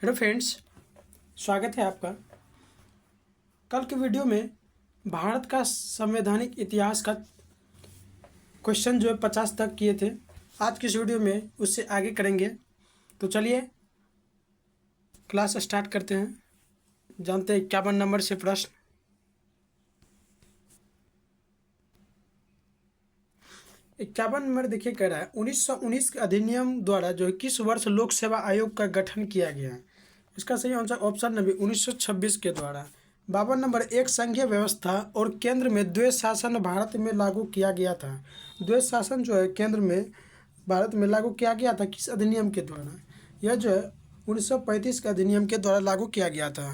Hello friends, स्वागत है आपका। कल के वीडियो में भारत का संवैधानिक इतिहास का क्वेश्चन जो है 50 तक किए थे। आज की इस वीडियो में उससे आगे करेंगे। तो चलिए क्लास स्टार्ट करते हैं। जानते हैं 51 नंबर से प्रश्न। इक्यावन नंबर देखिए, कह रहा है 1919 के अधिनियम द्वारा जो है किस वर्ष लोक सेवा आयोग का गठन किया गया। इसका सही आंसर ऑप्शन नंबर 1926 के द्वारा। 52 नंबर, एक संघीय व्यवस्था और केंद्र में द्वैध शासन भारत में लागू किया गया था। द्वैध शासन जो है केंद्र में भारत में लागू किया गया था किस अधिनियम के द्वारा। यह जो है 1935 के अधिनियम के द्वारा लागू किया गया था।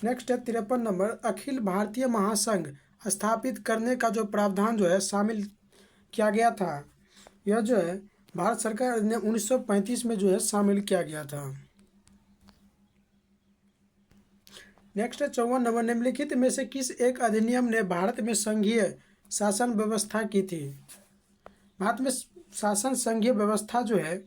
नेक्स्ट है 53 नंबर, अखिल भारतीय महासंघ स्थापित करने का जो प्रावधान जो है शामिल किया गया था। यह जो है भारत सरकार ने 1935 में जो है शामिल किया गया था। नेक्स्ट है 54 नंबर, निम्नलिखित में से किस एक अधिनियम ने भारत में संघीय शासन व्यवस्था की थी। भारत में शासन संघीय व्यवस्था जो है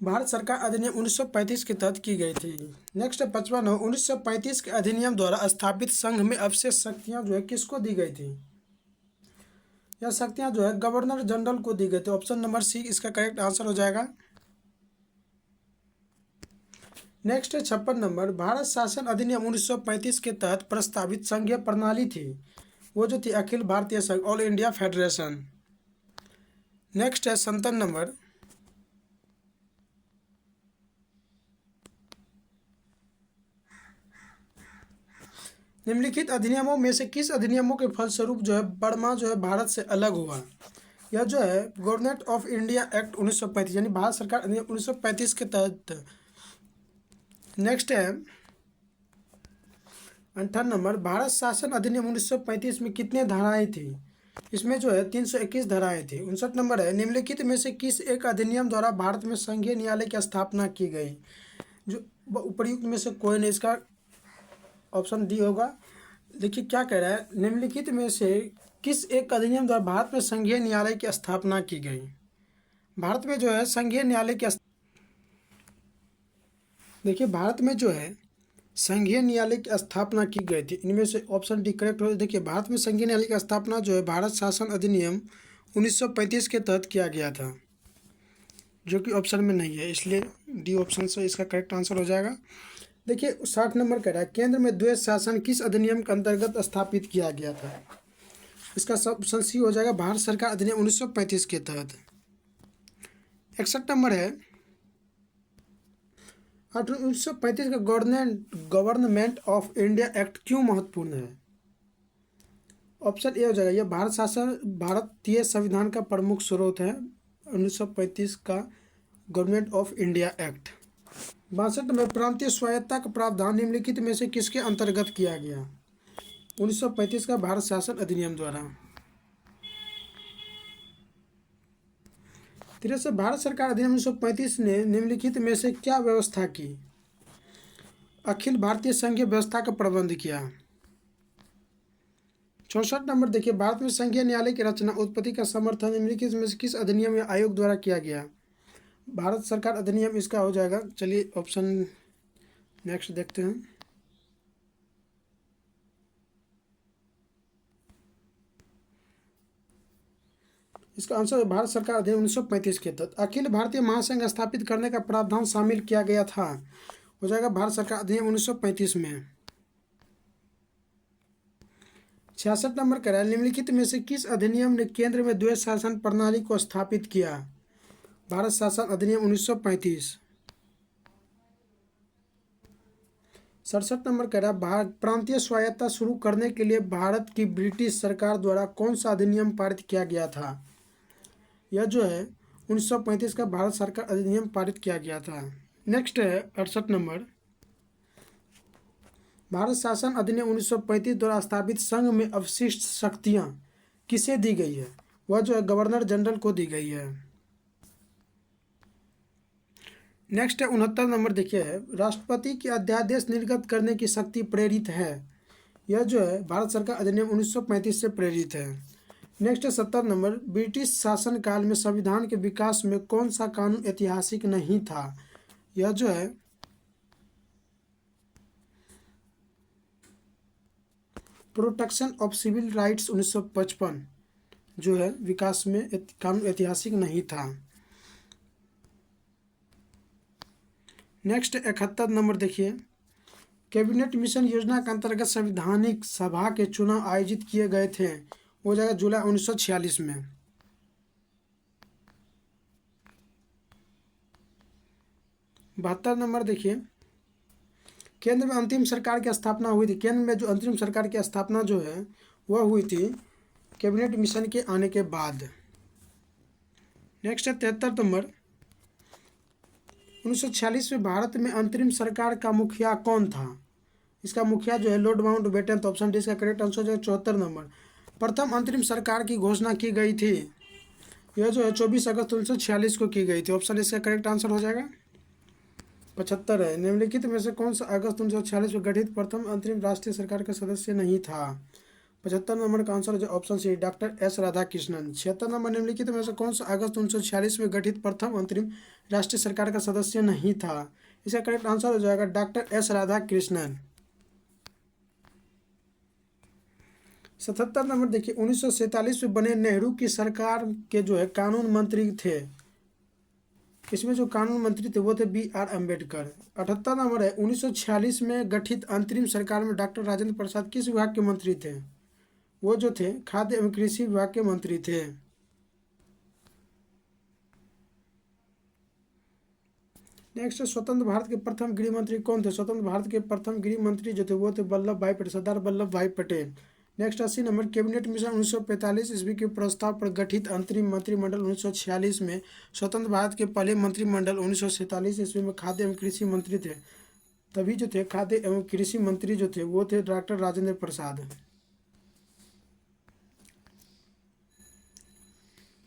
भारत सरकार अधिनियम 1935 के तहत की गई थी। नेक्स्ट 55 नंबर, 1935 के अधिनियम द्वारा स्थापित संघ में अवशेष शक्तियां जो है किसको दी गई थी। यह शक्तियां जो है गवर्नर जनरल को दी गई थी। ऑप्शन नंबर सी इसका करेक्ट आंसर हो जाएगा। नेक्स्ट है 56 नंबर, भारत शासन अधिनियम 1935 के तहत प्रस्तावित संघीय प्रणाली थी वो जो थी अखिल भारतीय संघ, ऑल इंडिया फेडरेशन। नेक्स्ट है 57 नंबर, निम्नलिखित अधिनियमों में से किस अधिनियमों के फलस्वरूप जो है बर्मा जो है भारत से अलग हुआ। यह जो है गवर्नमेंट ऑफ इंडिया एक्ट 1935 यानी भारत सरकार अधिनियम 1935 के तहत। नेक्स्ट है 58 नंबर, भारत शासन अधिनियम 1935 में कितने धाराएं थी। इसमें जो है 321 धाराएं थी। 59 नंबर है, निम्नलिखित में से किस एक अधिनियम द्वारा भारत में संघीय न्यायालय की स्थापना की गई। जो उपर्युक्त में से कोई नहीं, इसका ऑप्शन डी होगा। देखिए क्या कह रहा है, निम्नलिखित में से किस एक अधिनियम द्वारा भारत में संघीय न्यायालय की स्थापना की गई। भारत में जो है संघीय न्यायालय की देखिए भारत में जो है संघीय न्यायालय की स्थापना की गई थी। इनमें से ऑप्शन डी करेक्ट हो। देखिए भारत में संघीय न्यायालय की स्थापना जो है भारत शासन अधिनियम 1935 के तहत किया गया था, जो कि ऑप्शन में नहीं है, इसलिए डी ऑप्शन से इसका करेक्ट आंसर हो जाएगा। देखिए 60 नंबर कह रहा है, केंद्र में द्वैध शासन किस अधिनियम के अंतर्गत स्थापित किया गया था। इसका ऑप्शन सी हो जाएगा, भारत सरकार अधिनियम 1935 के तहत। 61 नंबर है, 1935 का गवर्नमेंट ऑफ इंडिया एक्ट क्यों महत्वपूर्ण है। ऑप्शन ए हो जाएगा, यह भारतीय संविधान का प्रमुख स्रोत है। 1935 का government of India act. 62 number, प्रांतीय स्वायत्तता का प्रावधान निम्नलिखित में से किसके अंतर्गत किया गया। 1935 का भारत शासन अधिनियम द्वारा। 63, भारत सरकार अधिनियम 1935 ने निम्नलिखित में से क्या व्यवस्था की। अखिल भारतीय संघीय व्यवस्था का प्रबंध किया। 64 नंबर देखिए, भारत में संघीय न्यायालय की रचना उत्पत्ति का समर्थन निम्नलिखित में से किस अधिनियम या आयोग द्वारा किया गया। भारत सरकार अधिनियम इसका हो जाएगा। चलिए ऑप्शन नेक्स्ट देखते हैं। इसका आंसर भारत सरकार अधिनियम 1935 के तहत। अखिल भारतीय महासंघ स्थापित करने का प्रावधान शामिल किया गया था, हो जाएगा भारत सरकार अधिनियम 1935 में। 66 नंबर कह रहा है, निम्नलिखित में से किस अधिनियम ने केंद्र में द्वैध शासन प्रणाली को स्थापित किया। भारत शासन अधिनियम 1935। 67 नंबर कह रहा है, प्रांतीय स्वायत्तता शुरू करने के लिए भारत की ब्रिटिश सरकार द्वारा कौन सा अधिनियम पारित किया गया था। यह जो है 1935 का भारत सरकार अधिनियम पारित किया गया था। नेक्स्ट है 68 नंबर, भारत शासन अधिनियम 1935 द्वारा स्थापित संघ में अवशिष्ट शक्तियां किसे दी गई है। वह जो है गवर्नर जनरल को दी गई है। नेक्स्ट है 69 नंबर देखिए, राष्ट्रपति की अध्यादेश निर्गत करने की शक्ति प्रेरित है। यह जो है भारत सरकार अधिनियम 1935 से प्रेरित है। नेक्स्ट है 70 नंबर, ब्रिटिश शासनकाल में संविधान के विकास में कौन सा कानून ऐतिहासिक नहीं था? यह जो है प्रोटेक्शन ऑफ सिविल राइट्स 1955 जो है विकास में कानून ऐतिहासिक नहीं था। नेक्स्ट 71 नंबर देखिए, कैबिनेट मिशन योजना के अंतर्गत संवैधानिक सभा के चुनाव आयोजित किए गए थे, वो जगह जुलाई 1946 में। 72 नंबर देखिए, केंद्र में अंतिम सरकार की स्थापना हुई थी। केंद्र में जो अंतिम सरकार की स्थापना जो है वह हुई थी कैबिनेट मिशन के आने के बाद। नेक्स्ट है 73 नंबर, 1946 में भारत में अंतरिम सरकार का मुखिया कौन था? इसका मुखिया जो है लॉर्ड माउंटबेटन। तो ऑप्शन डी इसका करेक्ट आंसर जो है 74 नंबर। प्रथम अंतरिम सरकार की घोषणा की गई थी, यह जो है 24 अगस्त 1946 को की गई थी। ऑप्शन इसका करेक्ट आंसर हो जाएगा 75 है। निम्नलिखित में से कौन सा अगस्त 1946 में गठित प्रथम अंतरिम राष्ट्रीय सरकार का सदस्य नहीं था? 75 नंबर का आंसर जो option C doctor S Radhakrishnan. 76 number, निम्नलिखित में से कौन सा अगस्त 1946 में गठित प्रथम अंतरिम राष्ट्रीय सरकार का सदस्य नहीं था? इसका करेक्ट आंसर हो जाएगा डॉक्टर एस राधाकृष्णन। 77 नंबर देखिए, 1947 में बने नेहरू की सरकार के जो है कानून मंत्री थे, इसमें जो कानून मंत्री थे वो थे B.R. अम्बेडकर। 78 नंबर है, 1946 में गठित अंतरिम सरकार में डॉक्टर राजेंद्र प्रसाद किस विभाग के मंत्री थे? वो जो थे खाद्य एवं कृषि विभाग के मंत्री थे। नेक्स्ट, स्वतंत्र भारत के प्रथम गृह मंत्री कौन थे? स्वतंत्र भारत के प्रथम गृह मंत्री जो थे वो थे वल्लभ भाई पटेल, सरदार वल्लभ भाई Patel. Next 80 number, cabinet mission 1945 ईस्वी के प्रस्ताव पर गठित अंतरिम मंत्रिमंडल 1946 में स्वतंत्र भारत के पहले मंत्रिमंडल 1947 ईस्वी में खाद्य एवं कृषि मंत्री थे। तभी जो थे खाद्य एवं कृषि मंत्री जो थे वो थे डॉक्टर राजेंद्र प्रसाद।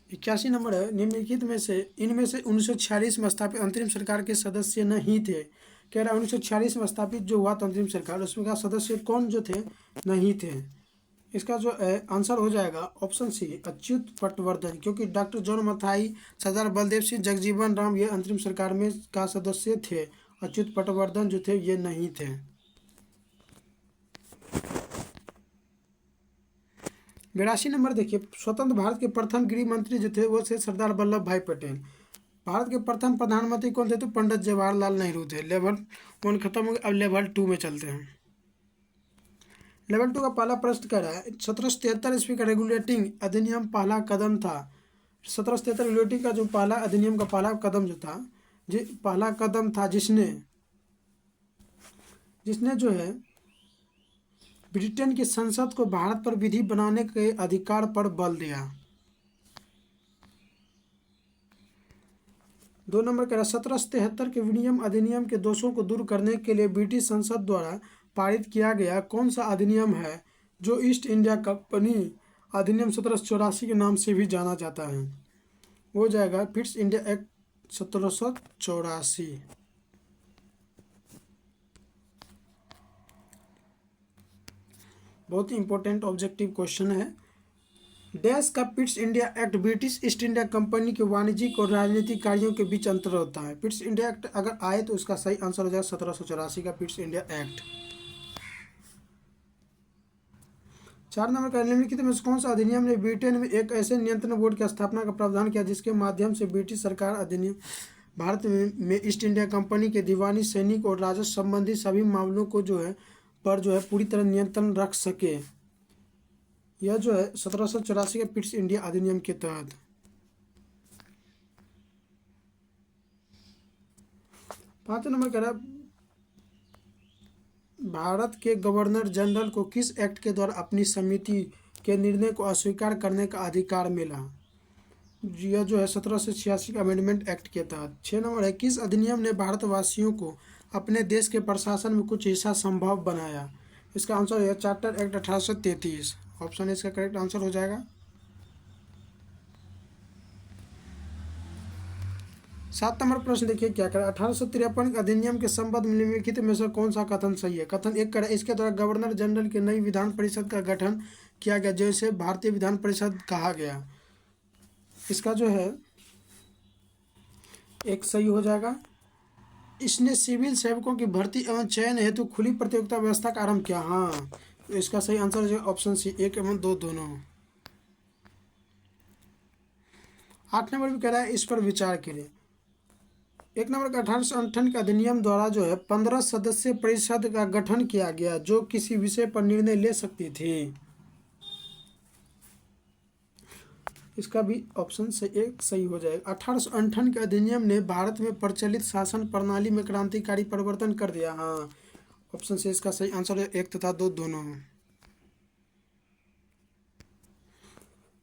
81 नंबर है, निम्नलिखित में से इनमें से 1946 में स्थापित अंतरिम सरकार के सदस्य नहीं थे। कह रहा 1946 में स्थापित जो हुआ था अंतरिम सरकार, उसमें का सदस्य कौन जो थे नहीं थे? इसका जो आंसर हो जाएगा ऑप्शन सी अच्युत पटवर्धन, क्योंकि डॉक्टर जॉन मथाई, सरदार बलदेव सिंह, जगजीवन राम ये अंतरिम सरकार में का सदस्य थे। अच्युत पटवर्धन जो थे ये नहीं थे। 82 नंबर देखिए, स्वतंत्र भारत के प्रथम गृह मंत्री जो थे वो थे सरदार वल्लभ भाई पटेल। भारत के प्रथम प्रधानमंत्री कौन थे? तो पंडित जवाहरलाल नेहरू थे। लेवल 1 खत्म हो गया, अब लेवल 2 में चलते हैं। लेवल 2 का पहला प्रश्न कह रहा है 1773 ईस्वी का रेगुलेटिंग अधिनियम पहला कदम था। 1773 रेगुलेटिंग का जो पहला अधिनियम का पहला कदम जो था, पहला कदम था जिसने जो है ब्रिटेन की संसद को भारत पर विधि बनाने के अधिकार पर बल दिया। 2 नंबर कह रहा 1773 के विनिमय अधिनियम के दोषों को दूर करने के लिए ब्रिटिश संसद द्वारा पारित किया गया कौन सा अधिनियम है जो ईस्ट इंडिया कंपनी अधिनियम 1784 के नाम से भी जाना जाता है? वो जाएगा पिट्स इंडिया एक्ट 1784। बहुत ही इंपॉर्टेंट ऑब्जेक्टिव क्वेश्चन है। डैश का Pitt's India act British east India company के वाणिज्यिक और राजनीतिक कार्यों के बीच अंतर होता है। पिट्स इंडिया एक्ट अगर आए तो उसका सही आंसर हो जाएगा 1784 का पिट्स इंडिया एक्ट। 4 नंबर का निम्नलिखित में कौन सा अधिनियम ने ब्रिटेन में एक ऐसे नियंत्रण बोर्ड की स्थापना का प्रावधान किया जिसके माध्यम से ब्रिटिश सरकार अधिनियम भारत में ईस्ट इंडिया कंपनी के दीवानी, सैनिक और राजस्व संबंधी सभी मामलों को जो है पूरी तरह नियंत्रण रख सके? यह जो है 1784 के पिट्स इंडिया अधिनियम के तहत। 5 नंबर कह रहा भारत के गवर्नर जनरल को किस एक्ट के द्वारा अपनी समिति के निर्णय को अस्वीकार करने का अधिकार मिला? यह जो है 1786 के अमेंडमेंट एक्ट के तहत। 6 नंबर है, किस अधिनियम ने भारतवासियों को अपने देश के प्रशासन में कुछ हिस्सा संभव बनाया? इसका आंसर है चार्टर एक्ट 1833। ऑप्शन इसका करेक्ट आंसर हो जाएगा। 7 नंबर प्रश्न देखिए क्या करें 1853 अधिनियम के संबंध में निम्नलिखित में से कौन सा कथन सही है? कथन 1 करें इसके द्वारा गवर्नर जनरल की नई विधान परिषद का गठन किया गया, जैसे भारतीय विधान परिषद कहा गया। इसका जो है एक सही हो जाएगा। इसने सिविल सेवकों की भर्ती एवं चयन हेतु खुली प्रतियोगिता व्यवस्था का आरंभ किया। हाँ, तो इसका सही आंसर है ऑप्शन सी, 1 एवं 2 दोनों। 8 नंबर भी कह रहा है इस पर विचार करें। 1 नंबर का 1858 के अधिनियम द्वारा जो है 15 सदस्यीय परिषद का गठन किया गया, जो किसी विषय पर निर्णय ले सकती थी। इसका भी ऑप्शन से एक सही हो जाएगा। 1858 के अधिनियम ने भारत में प्रचलित शासन प्रणाली में क्रांतिकारी परिवर्तन कर दिया। हाँ, ऑप्शन से इसका सही आंसर है 1 तथा 2 दोनों।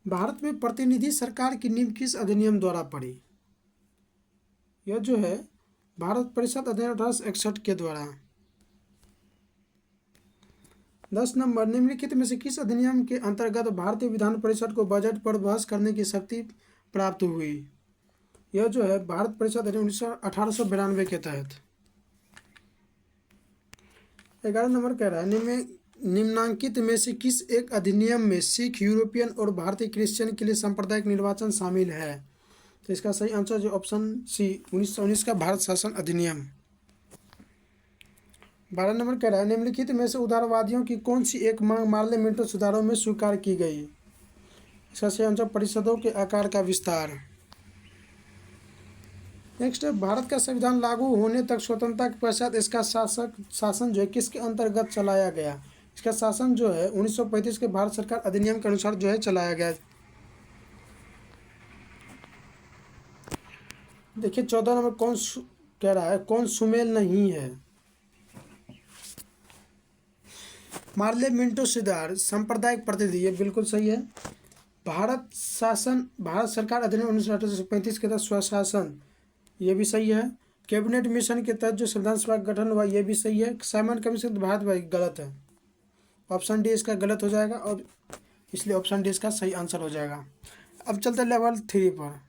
भारत में प्रतिनिधि सरकार की नींव किस अधिनियम द्वारा पड़ी? यह जो है भारत परिषद अधिनियम 1861 के द्वारा। 10 नंबर, निम्नलिखित में से किस अधिनियम के अंतर्गत भारतीय विधान परिषद को बजट पर बहस करने की शक्ति प्राप्त हुई? यह जो है भारत परिषद अधिनियम 1892 के तहत। 11 नंबर कह रहा है निम्नांकित में से किस एक अधिनियम में सिख, यूरोपियन और भारतीय क्रिश्चियन के लिए सांप्रदायिक निर्वाचन शामिल है? तो इसका सही आंसर जो ऑप्शन सी, 1919 का भारत शासन अधिनियम। 12 नंबर कह रहा है निम्नलिखित में से उदारवादियों की कौन सी एक मांग पार्लियामेंट्री सुधारों में स्वीकार की गई? इसका सही आंसर परिषदों के आकार का विस्तार। नेक्स्ट है, भारत का संविधान लागू होने तक स्वतंत्रता के पश्चात इसका शासन जो है किसके अंतर्गत चलाया गया? इसका शासन जो है 1935 के भारत सरकार अधिनियम के अनुसार जो है चलाया गया। देखिए 14 नंबर कह रहा है कौन सुमेल नहीं है? पार्लियामेंटो सुधार, सांप्रदायिक प्रतिनिधि, ये बिल्कुल सही है। भारत सरकार अधिनियम 1935 के तहत स्वशासन, ये भी सही है। कैबिनेट मिशन के तहत जो संविधान सभा का गठन हुआ, ये भी सही है। साइमन कमीशन भारत भाई गलत है, ऑप्शन डी इसका गलत हो जाएगा, और इसलिए ऑप्शन डी इसका सही आंसर हो जाएगा। अब चलते लेवल 3 पर।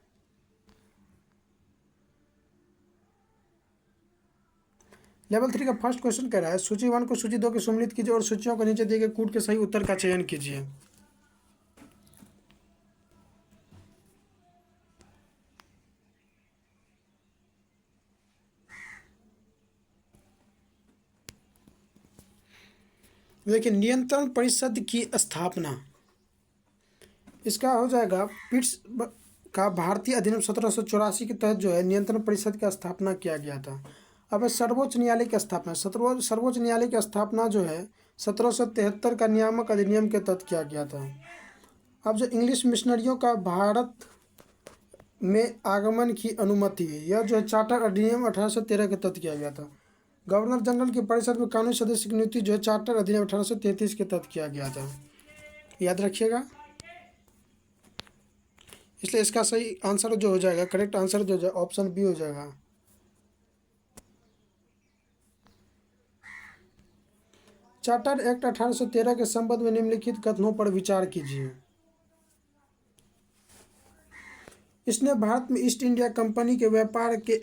लेवल 3 का फर्स्ट क्वेश्चन कह रहा है सूची 1 को सूची 2 के सम्मिलित कीजिए और सूचियों को नीचे दिए गए कूट के सही उत्तर का चयन कीजिए। देखिए नियंत्रण परिषद की स्थापना, इसका हो जाएगा पिट्स का भारतीय अधिनियम 1784 के तहत जो है नियंत्रण परिषद की स्थापना किया गया था। अब सर्वोच्च न्यायालय की स्थापना, सर्वोच्च न्यायालय की स्थापना जो है 1773 का नियामक अधिनियम के तहत किया गया था। अब जो इंग्लिश मिशनरियों का भारत में आगमन की अनुमति, यह जो है चार्टर अधिनियम 1813 के तहत किया गया था। गवर्नर जनरल की परिषद में कानूनी सदस्य की नियुक्ति जो है चार्टर अधिनियम 1833 के तहत किया गया था, याद रखिएगा। इसलिए इसका सही आंसर जो हो जाएगा, करेक्ट आंसर जो हो जाएगा ऑप्शन बी हो जाएगा। चार्टर एक्ट 1813 के संबंध में निम्नलिखित कथनों पर विचार कीजिए। इसने भारत में ईस्ट इंडिया कंपनी के व्यापार के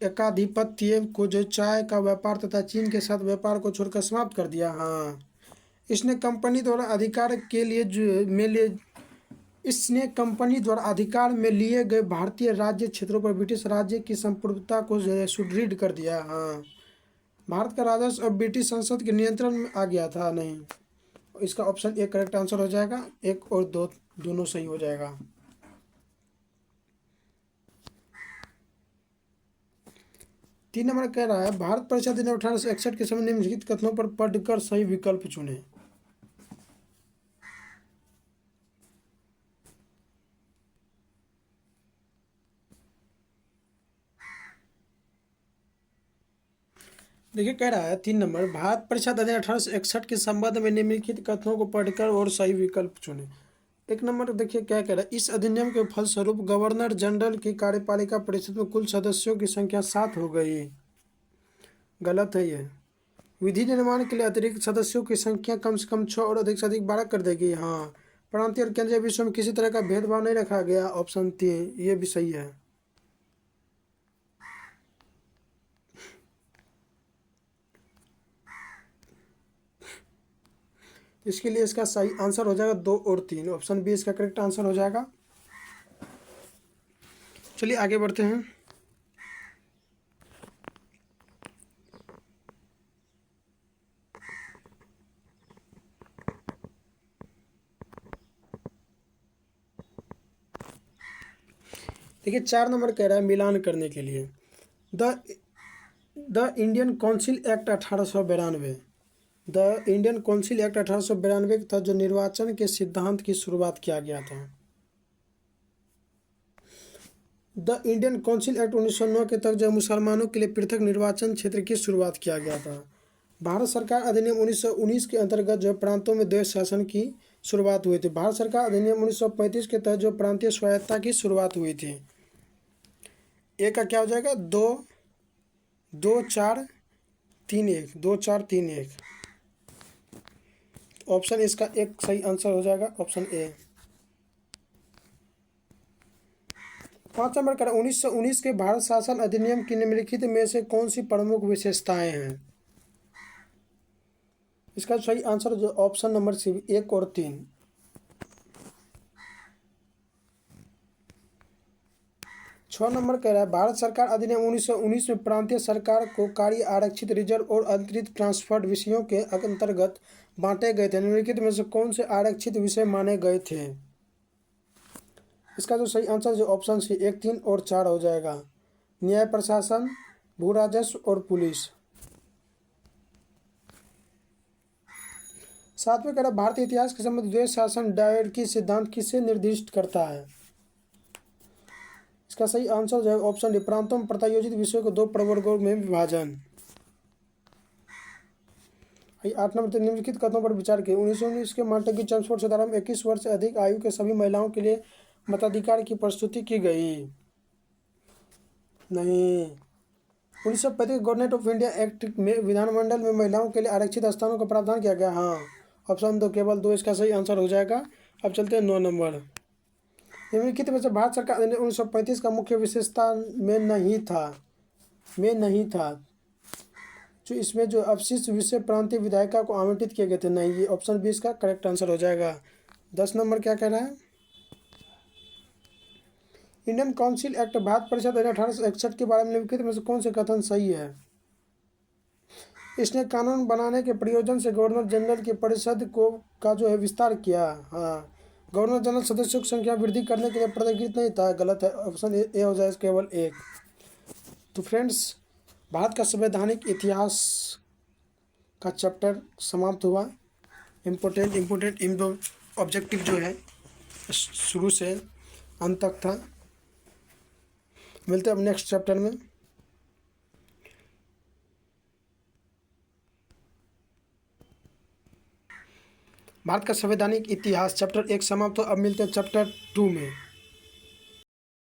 एकाधिपत्य को जो चाय का व्यापार तथा चीन के साथ व्यापार को छोड़कर समाप्त कर दिया। हाँ, इसने कंपनी द्वारा अधिकार में लिए गए भारतीय राज्य क्षेत्रों पर ब्रिटिश राज्य की संप्रभुता को सुदृढ़ कर दिया। हाँ, भारत का राजस्व अब ब्रिटिश संसद के नियंत्रण में आ गया था। नहीं, इसका ऑप्शन ए करेक्ट आंसर हो जाएगा, 1 और 2 दोनों सही हो जाएगा। 3 नंबर कह रहा है भारत परिषद अधिनियम 1861 के समय निम्नलिखित कथनों पर पढ़कर सही विकल्प चुने। देखिए कह रहा है 3 नंबर, भारत परिषद अधिनियम 1861 के संबंध में निम्नलिखित कथनों को पढ़कर और सही विकल्प चुने। 1 नंबर देखिए क्या कह रहा है, इस अधिनियम के फलस्वरूप गवर्नर जनरल की कार्यपालिका परिषद में कुल सदस्यों की संख्या 7 हो गई। गलत है ये। विधि निर्माण के लिए अतिरिक्त सदस्यों की संख्या कम से कम 6 और अधिक से अधिक 12 कर देगी। हाँ, प्रांतीय और केंद्रीय विषयों में किसी तरह का भेदभाव नहीं रखा गया, ऑप्शन 3 ये भी सही है। इसके लिए इसका सही आंसर हो जाएगा 2 और 3। ऑप्शन बी इसका करेक्ट आंसर हो जाएगा। चलिए आगे बढ़ते हैं। देखिए 4 नंबर कह रहा है मिलान करने के लिए। The the Indian council act 1892, the Indian council act 1892 के तहत जो निर्वाचन के सिद्धांत की शुरुआत किया गया था। द इंडियन काउंसिल एक्ट 1909 के तहत जो मुसलमानों के लिए पृथक निर्वाचन क्षेत्र की शुरुआत किया गया था। भारत सरकार अधिनियम 1919 के अंतर्गत जो प्रांतों में देश शासन की शुरुआत हुई थी। भारत सरकार अधिनियम 1935 के तहत जो प्रांतीय स्वायत्तता की शुरुआत हुई थी। ए का क्या हो जाएगा? 2-4-3-1, 2-4-3-1। ऑप्शन इसका एक सही आंसर हो जाएगा, ऑप्शन ए। 5 नंबर का 1919 के भारत शासन अधिनियम की निम्नलिखित में से कौन सी प्रमुख विशेषताएं हैं? इसका सही आंसर जो ऑप्शन नंबर सी 1 और 3। 6 नंबर कह रहा है भारत सरकार अधिनियम 1919 में प्रांतीय सरकार को कार्य आरक्षित, रिजर्व और अंतरित ट्रांसफर्ड विषयों के अंतर्गत बांटे गए थे। निम्नलिखित में से कौन से आरक्षित विषय माने गए थे? इसका जो सही आंसर जो ऑप्शन सी 1, 3 और 4 हो जाएगा। न्याय प्रशासन, भू राजस्व और पुलिस। 7 में कह रहा भारतीय इतिहास के संबंध द्वैध शासन डायरकी सिद्धांत किसे निर्दिष्ट करता है? इसका सही आंसर जो है ऑप्शन डी, प्रांतों में प्रत्यायोजित विषयों को 2 प्रवर्गों में विभाजन। 8 नंबर निम्नलिखित कथनों पर विचार किए। 1919 के मांटेग्यू चेम्सफोर्ड सुधारों में 21 वर्ष से अधिक आयु के सभी महिलाओं के लिए मताधिकार की प्रस्तुति की गई। नहीं। 1935 गवर्नमेंट ऑफ इंडिया एक्ट में विधानमंडल में महिलाओं के लिए आरक्षित स्थानों का प्रावधान किया गया। हाँ, ऑप्शन 2 केवल 2 इसका सही आंसर हो जाएगा। अब चलते हैं 9 नंबर। निम्नलिखित में से भारत सरकार 1935 का मुख्य विशेषता में नहीं था जो इसमें जो अवशिष्ट विषय प्रांतीय विधायिका को आवंटित किए गए थे। नहीं, ये ऑप्शन बी इसका करेक्ट आंसर हो जाएगा। 10 नंबर क्या कह रहा है? इंडियन काउंसिल एक्ट भारत परिषद 1861 के बारे में निम्नलिखित में से कौन से कथन सही है? इसने कानून बनाने के प्रयोजन से गवर्नर जनरल की परिषद का जो है विस्तार किया। हाँ, गवर्नर जनरल सदस्यों की संख्या वृद्धि करने के लिए प्रतिकृत नहीं था। गलत है, ऑप्शन ए हो जाए केवल 1। तो फ्रेंड्स, भारत का संवैधानिक इतिहास का चैप्टर समाप्त हुआ। इम्पोर्टेंट ऑब्जेक्टिव जो है शुरू से अंत तक था। मिलते हैं अब नेक्स्ट चैप्टर में। भारत का संवैधानिक इतिहास चैप्टर 1 समाप्त हो। अब मिलते हैं चैप्टर 2 में।